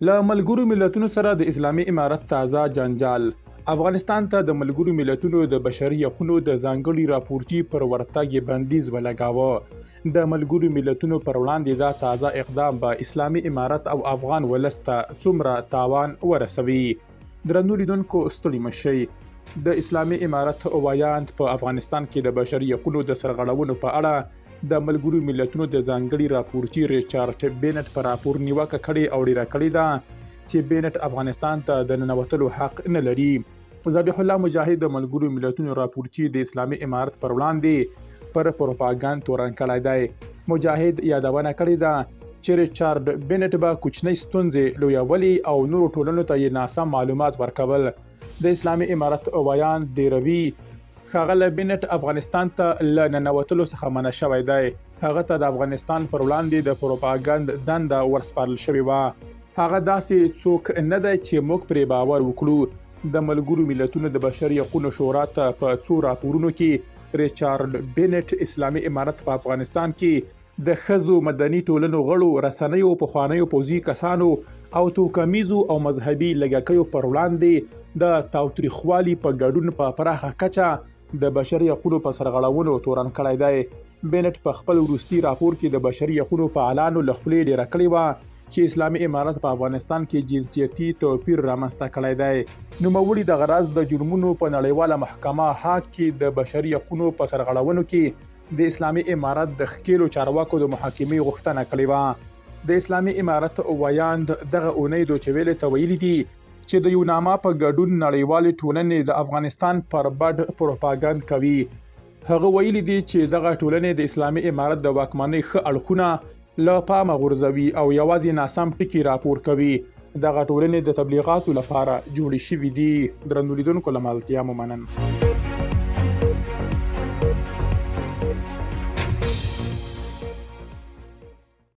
له ملګرو ملتونو سره د اسلامي امارت تازه جنجال. افغانستان ته د ملګرو ملتونو د بشري حقوقو د ځانګړي راپورچي پر ورتګ بندیز ولګاوه. د ملګرو ملتونو پر وړاندې دا تازه اقدام به اسلامي امارت او افغان ولس ته څومره تاوان ورسوي؟ درنو لیدونکو ستړي مشئ. د اسلامي امارت وایاند په افغانستان کې د بشري حقوقو د سرغړونو په اړه د ملګرو ملتونو د ځانګړي راپورچي ریچارډ بینټ په راپور نیوکه کړې او ډیره کړې ده چې بینټ افغانستان ته د ننوتلو حق نه لري. ذبیح الله مجاهد د ملګرو ملتونو راپورچي د اسلامي امارت پر وړاندې پر پروپاګاندا تورن کړی دی. مجاهد یادونه کړې ده چې ریچارډ بینټ به کوچنۍ ستونزې لویولي او نورو ټولنو ته یې ناسم معلومات ورکول. د اسلامي امارت وایاند ډیروي ښاغلی بینټ افغانستان ته له ننوتلو څخه منع شوی دی. هغه ته د افغانستان پر وړاندې د پروپاګاندا دنده ورسپارل شوې وه. هغه داسې څوک نه دی چې موږ پرې باور وکړو. د ملګرو ملتونو د بشري حقوقو شورا ته په څو راپورونو کې ریچارډ بینټ اسلامي امارت په افغانستان کې د ښځو، مدني ټولنو غړو، رسنیو، پخوانیو پوځي کسانو او توکمیزو او مذهبي لږکیو پر وړاندې د تاوتریخوالي په ګډون په پراخه کچه د بشري حقوقو په سرغړونو تورن کړی دی. بینټ په خپل وروستي راپور کې د بشري حقوقو فعالانو له خولې ډیره کړې وه چې اسلامي امارت په افغانستان کې جنسیتي توپیر رامنځته کړی دی. نوموړي دغه راز د جرمونو په نړیواله محکمه هاګ کې د بشري حقوقو په سرغړونو کې د اسلامي امارت د ښکېلو چارواکو د محاکمې غوښتنه کړې وه. د اسلامي امارت وایاند دغه اونۍ دوچې ویلې ته ویلي دي چې د یوناما په ګډون نړیوالې ټولنې د افغانستان پر بډ پروپاګاندا کوي. هغه ویلي دي چې دغه ټولنې د اسلامي امارت د واکمنۍ ښه اړخونه له پامه غورځوي او یوازې ناسم ټکي راپور کوي. دغه ټولنې د تبلیغاتو لپاره جوړې شوې دي. درنو لیدونکو له ملتیا مو مننه.